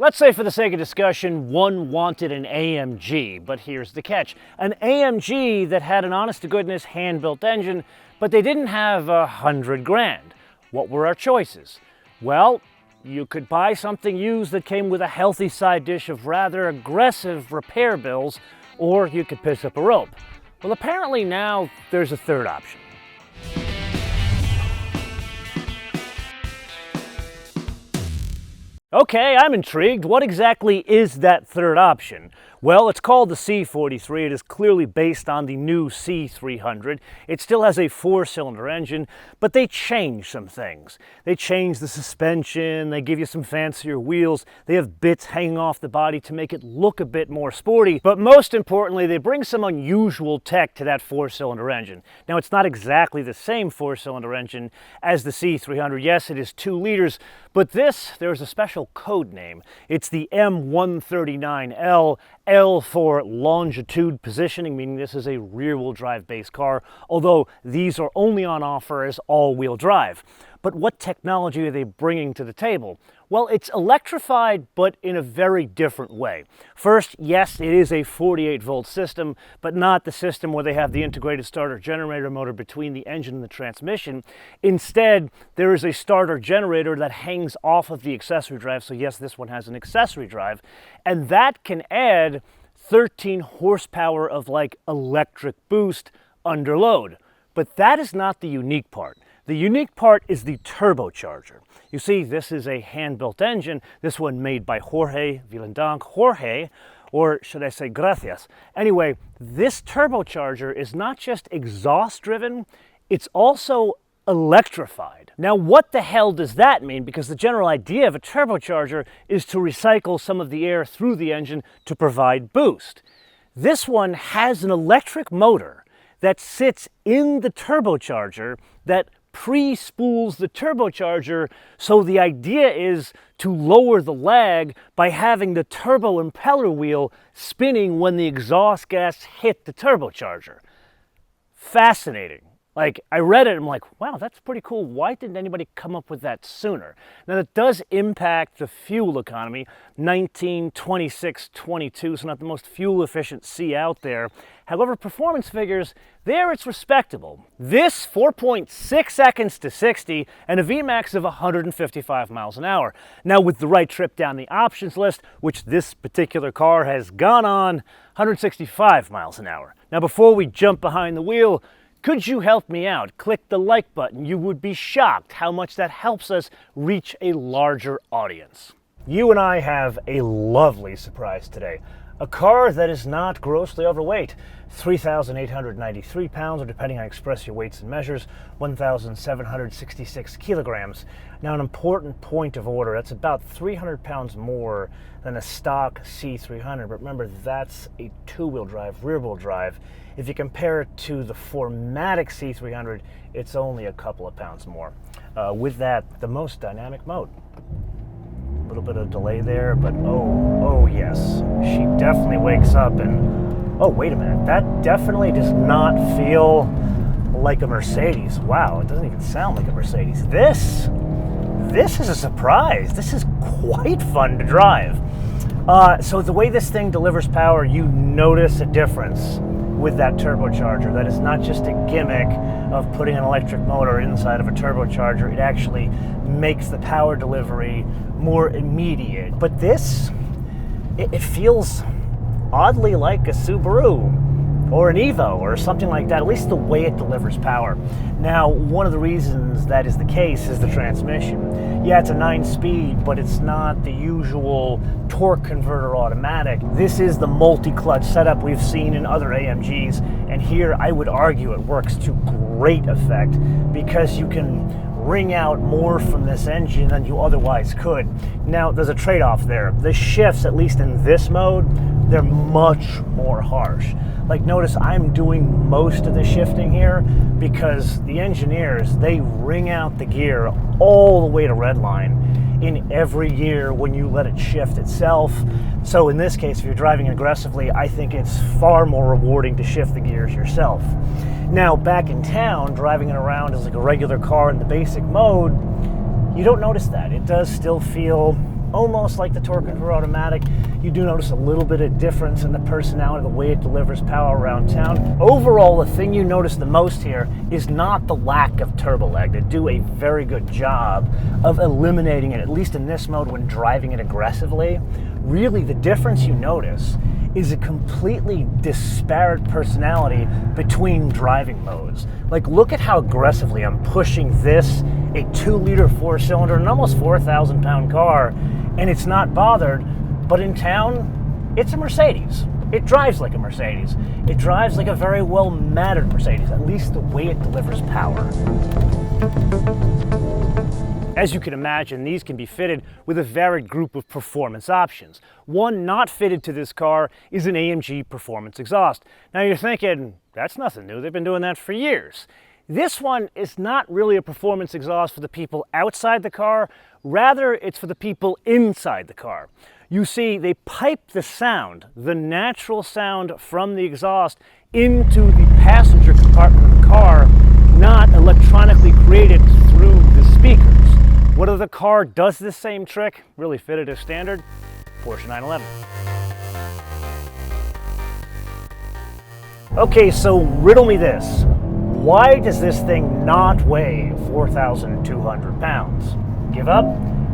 Let's say for the sake of discussion, one wanted an AMG, but here's the catch. An AMG that had an honest-to-goodness hand-built engine, but they didn't have $100 grand. What were our choices? Well, you could buy something used that came with a healthy side dish of rather aggressive repair bills, or you could piss up a rope. Well, apparently now there's a third option. Okay, I'm intrigued. What exactly is that third option? Well, it's called the C43. It is clearly based on the new C300. It still has a 4-cylinder engine, but they changed some things. They changed the suspension, they give you some fancier wheels, they have bits hanging off the body to make it look a bit more sporty, but most importantly, they bring some unusual tech to that 4-cylinder engine. Now, it's not exactly the same 4-cylinder engine as the C300. Yes, it is 2 liters, but there's a special code name. It's the M139L, L for longitude positioning, meaning this is a rear-wheel drive based car, although these are only on offer as all-wheel drive. But what technology are they bringing to the table? Well, it's electrified, but in a very different way. First, yes, it is a 48-volt system, but not the system where they have the integrated starter generator motor between the engine and the transmission. Instead, there is a starter generator that hangs off of the accessory drive. So yes, this one has an accessory drive, and that can add 13 horsepower of like electric boost under load. But that is not the unique part. The unique part is the turbocharger. You see, this is a hand-built engine, this one made by Jorge Villandank. Jorge, or should I say gracias. Anyway, this turbocharger is not just exhaust-driven, it's also electrified. Now, what the hell does that mean? Because the general idea of a turbocharger is to recycle some of the air through the engine to provide boost. This one has an electric motor that sits in the turbocharger that pre-spools the turbocharger, so the idea is to lower the lag by having the turbo impeller wheel spinning when the exhaust gas hit the turbocharger. Fascinating. Like, I read it, I'm like, wow, that's pretty cool. Why didn't anybody come up with that sooner? Now, that does impact the fuel economy. 19, 26, 22, so not the most fuel-efficient C out there. However, performance figures, there it's respectable. This, 4.6 seconds to 60, and a VMAX of 155 miles an hour. Now, with the right trip down the options list, which this particular car has gone on, 165 miles an hour. Now, before we jump behind the wheel, could you help me out? Click the like button. You would be shocked how much that helps us reach a larger audience. You and I have a lovely surprise today. A car that is not grossly overweight. 3,893 pounds, or depending on express your weights and measures, 1,766 kilograms. Now, an important point of order, that's about 300 pounds more than a stock C300, but remember, that's a 2-wheel drive, rear-wheel drive. If you compare it to the 4MATIC C300, it's only a couple of pounds more. With that, the most dynamic mode. A little bit of delay there, but oh yes. She definitely wakes up and, oh, wait a minute. That definitely does not feel like a Mercedes. Wow, it doesn't even sound like a Mercedes. This is a surprise. This is quite fun to drive. So the way this thing delivers power, you notice a difference with that turbocharger. That is not just a gimmick of putting an electric motor inside of a turbocharger. It actually makes the power delivery more immediate. But this, it feels oddly like a Subaru or an Evo or something like that, at least the way it delivers power. Now, one of the reasons that is the case is the transmission. Yeah, it's a 9-speed, but it's not the usual torque converter automatic. This is the multi-clutch setup we've seen in other AMGs, and here I would argue it works to great effect because you can wring out more from this engine than you otherwise could. Now, there's a trade-off there. The shifts, at least in this mode, they're much more harsh. Like, notice I'm doing most of the shifting here because the engineers, they wring out the gear all the way to redline in every gear when you let it shift itself. So in this case, if you're driving aggressively, I think it's far more rewarding to shift the gears yourself. Now, back in town, driving it around as like a regular car in the basic mode, you don't notice that. It does still feel almost like the torque control automatic. You do notice a little bit of difference in the personality, the way it delivers power around town. Overall, the thing you notice the most here is not the lack of turbo lag. They do a very good job of eliminating it, at least in this mode when driving it aggressively. Really, the difference you notice is a completely disparate personality between driving modes. Like, look at how aggressively I'm pushing this, a 2-liter 4-cylinder, an almost 4,000-pound car, and it's not bothered. But in town, it's a Mercedes. It drives like a Mercedes. It drives like a very well-mannered Mercedes, at least the way it delivers power. As you can imagine, these can be fitted with a varied group of performance options. One not fitted to this car is an AMG performance exhaust. Now you're thinking, that's nothing new, they've been doing that for years. This one is not really a performance exhaust for the people outside the car, rather it's for the people inside the car. You see, they pipe the sound, the natural sound from the exhaust, into the passenger compartment of the car, not electronically created through the speakers. Whether the car does this same trick, really fitted as standard, Porsche 911. Okay, so riddle me this. Why does this thing not weigh 4,200 pounds? Give up?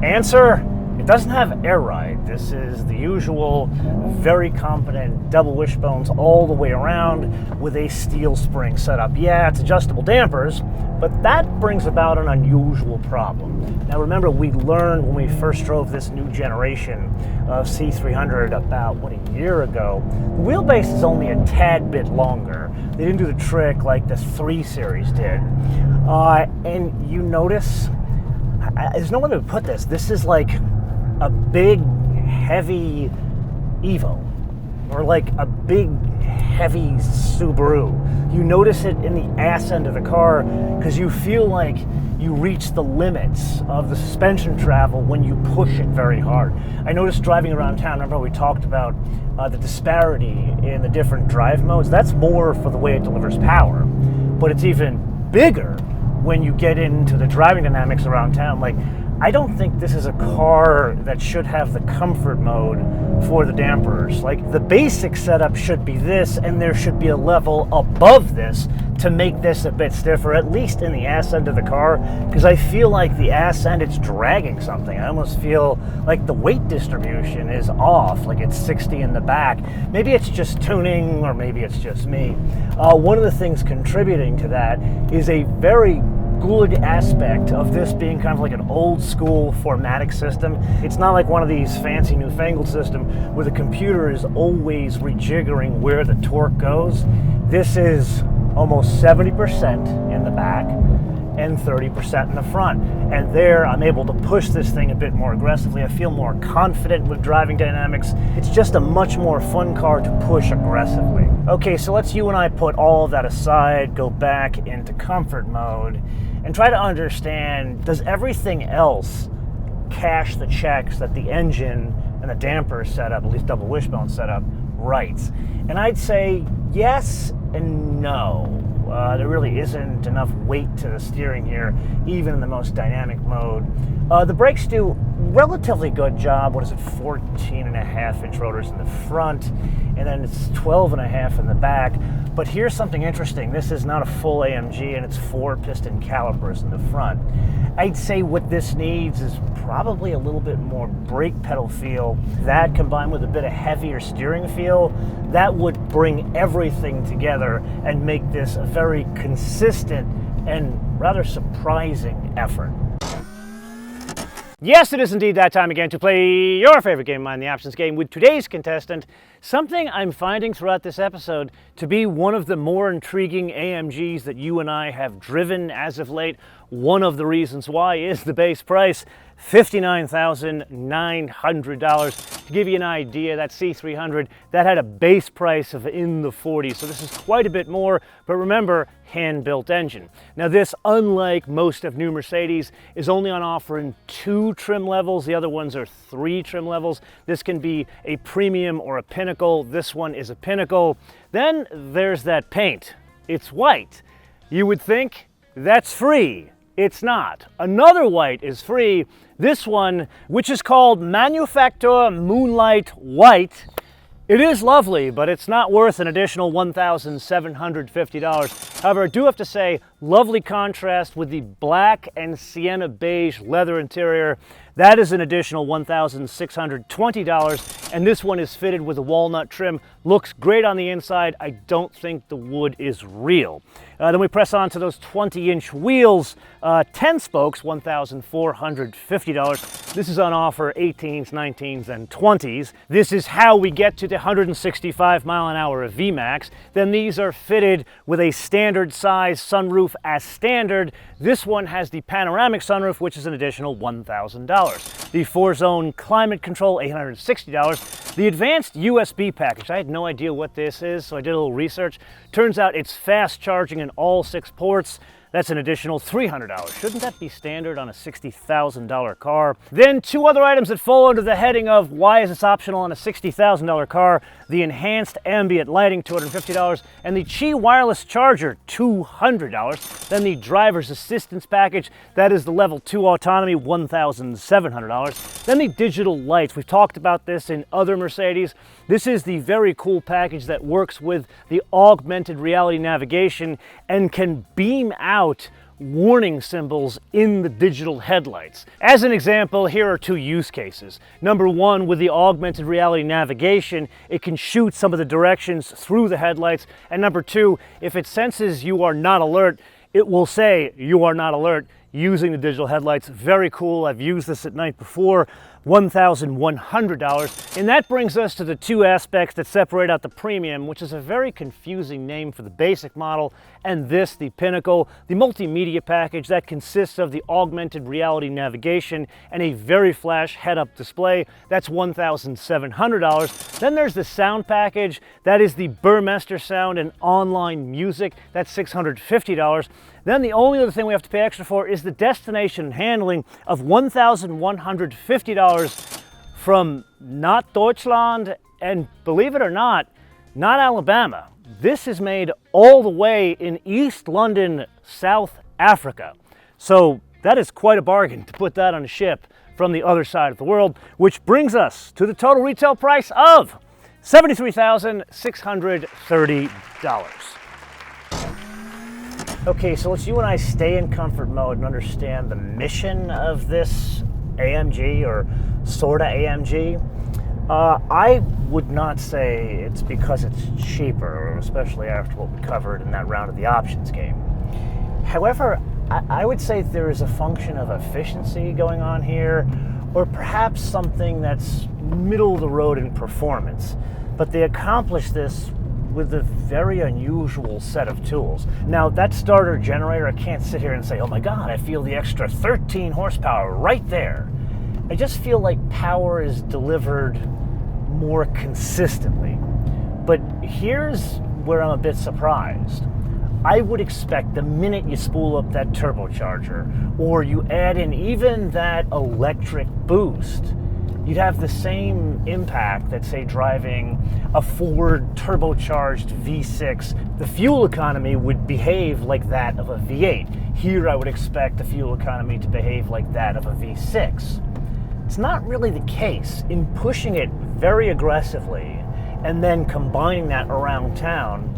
Answer, it doesn't have air ride. This is the usual, very competent double wishbones all the way around with a steel spring setup. Yeah, it's adjustable dampers, but that brings about an unusual problem. Now remember, we learned when we first drove this new generation of C300 about, a year ago, the wheelbase is only a tad bit longer. They didn't do the trick like the 3 Series did. And you notice, there's no way to put this. This is like a big, heavy Evo, or like a big, heavy Subaru. You notice it in the ass end of the car because you feel like you reach the limits of the suspension travel when you push it very hard. I noticed driving around town, remember we talked about the disparity in the different drive modes? That's more for the way it delivers power, but it's even bigger when you get into the driving dynamics around town. Like, I don't think this is a car that should have the comfort mode for the dampers. Like, the basic setup should be this, and there should be a level above this to make this a bit stiffer, at least in the ass end of the car, because I feel like the ass end, it's dragging something. I almost feel like the weight distribution is off, like it's 60 in the back. Maybe it's just tuning, or maybe it's just me. One of the things contributing to that is a very good aspect of this being kind of like an old school formatic system. It's not like one of these fancy newfangled systems where the computer is always rejiggering where the torque goes. This is almost 70% in the back and 30% in the front. And there I'm able to push this thing a bit more aggressively. I feel more confident with driving dynamics. It's just a much more fun car to push aggressively. Okay, so let's you and I put all of that aside, go back into comfort mode, and try to understand, does everything else cash the checks that the engine and the damper setup, at least double wishbone setup, writes? And I'd say yes and no. There really isn't enough weight to the steering here, even in the most dynamic mode. The brakes do relatively good job. 14.5-inch rotors in the front, and then it's 12.5 in the back. But here's something interesting. This is not a full AMG, and it's 4 piston calipers in the front. I'd say what this needs is probably a little bit more brake pedal feel. That combined with a bit of heavier steering feel, that would bring everything together and make this a very consistent and rather surprising effort. Yes, it is indeed that time again to play your favorite game, Mind the Options game, with today's contestant, something I'm finding throughout this episode to be one of the more intriguing AMGs that you and I have driven as of late. One of the reasons why is the base price, $59,900. To give you an idea, that C300, that had a base price of in the 40s, so this is quite a bit more, but remember, hand-built engine. Now this, unlike most of new Mercedes, is only on offer in 2 trim levels. The other ones are 3 trim levels. This can be a premium or a pinnacle. This one is a pinnacle. Then there's that paint. It's white. You would think that's free. It's not. Another white is free. This one, which is called Manufacture Moonlight White, it is lovely, but it's not worth an additional $1,750. However, I do have to say, lovely contrast with the black and sienna beige leather interior. That is an additional $1,620, and this one is fitted with a walnut trim. Looks great on the inside. I don't think the wood is real. Then we press on to those 20-inch wheels, 10 spokes, $1,450. This is on offer 18s, 19s, and 20s. This is how we get to the 165 mile an hour of VMAX. Then these are fitted with a standard size sunroof as standard. This one has the panoramic sunroof, which is an additional $1,000. The 4-zone climate control, $860. The advanced USB package, I had no idea what this is, so I did a little research. Turns out it's fast charging in all 6 ports. That's an additional $300. Shouldn't that be standard on a $60,000 car? Then 2 other items that fall under the heading of why is this optional on a $60,000 car? The enhanced ambient lighting, $250, and the Qi wireless charger, $200. Then the driver's assistance package, that is the level 2 autonomy, $1,700. Then the digital lights, we've talked about this in other Mercedes. This is the very cool package that works with the augmented reality navigation and can beam out warning symbols in the digital headlights. As an example, here are 2 use cases. Number 1, with the augmented reality navigation, it can shoot some of the directions through the headlights. And number 2, if it senses you are not alert, it will say you are not alert using the digital headlights. Very cool. I've used this at night before. $1,100. And that brings us to the 2 aspects that separate out the Premium, which is a very confusing name for the basic model, and this, the Pinnacle, the multimedia package that consists of the augmented reality navigation and a very flash head-up display. That's $1,700. Then there's the sound package. That is the Burmester sound and online music. That's $650. Then the only other thing we have to pay extra for is the destination handling of $1,150 from not Deutschland, and believe it or not Alabama. This is made all the way in East London, South Africa. So that is quite a bargain to put that on a ship from the other side of the world, which brings us to the total retail price of $73,630. Okay, so let's you and I stay in comfort mode and understand the mission of this AMG, or sorta AMG. I would not say it's because it's cheaper, especially after what we covered in that round of the options game. However, I would say there is a function of efficiency going on here, or perhaps something that's middle of the road in performance. But they accomplish this with a very unusual set of tools. Now, that starter generator, I can't sit here and say, oh my God, I feel the extra 13 horsepower right there. I just feel like power is delivered more consistently. But here's where I'm a bit surprised. I would expect the minute you spool up that turbocharger, or you add in even that electric boost, you'd have the same impact that, say, driving a Ford turbocharged V6. The fuel economy would behave like that of a V8. Here I would expect the fuel economy to behave like that of a V6. It's not really the case. In pushing it very aggressively and then combining that around town,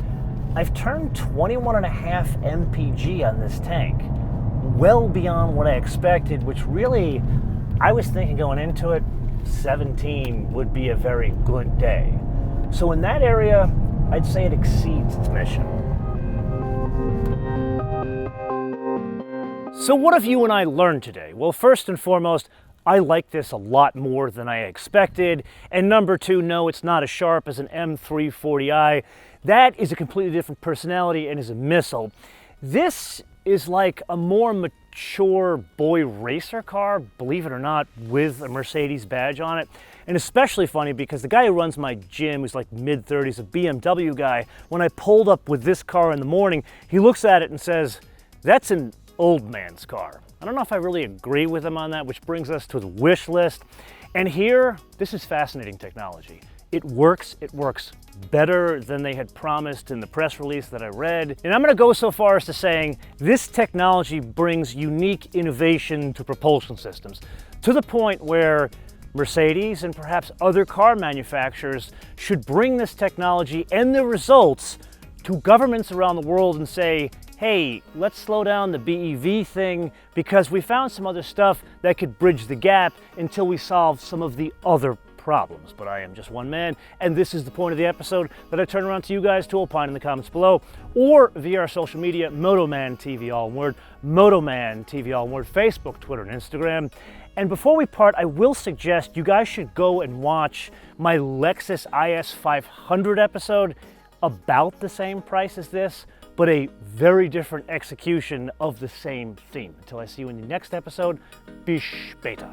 I've turned 21.5 mpg on this tank, well beyond what I expected, which really, I was thinking going into it, 17 would be a very good day. So in that area, I'd say it exceeds its mission. So what have you and I learned today? Well, first and foremost, I like this a lot more than I expected. And number 2, no, it's not as sharp as an M340i. That is a completely different personality and is a missile. This is like a more mature boy racer car, believe it or not, with a Mercedes badge on it. And especially funny because the guy who runs my gym, who's like mid-30s, a BMW guy, when I pulled up with this car in the morning, he looks at it and says, that's an old man's car. I don't know if I really agree with him on that, which brings us to the wish list. And here, this is fascinating technology. It works better than they had promised in the press release that I read. And I'm going to go so far as to saying this technology brings unique innovation to propulsion systems, to the point where Mercedes and perhaps other car manufacturers should bring this technology and the results to governments around the world and say, hey, let's slow down the BEV thing because we found some other stuff that could bridge the gap until we solve some of the other problems. But I am just one man, and this is the point of the episode that I turn around to you guys to opine in the comments below, or via our social media, MotoManTV, all one word, MotoManTV, all one word, Facebook, Twitter, and Instagram. And before we part, I will suggest you guys should go and watch my Lexus IS 500 episode, about the same price as this, but a very different execution of the same theme. Until I see you in the next episode, bis später.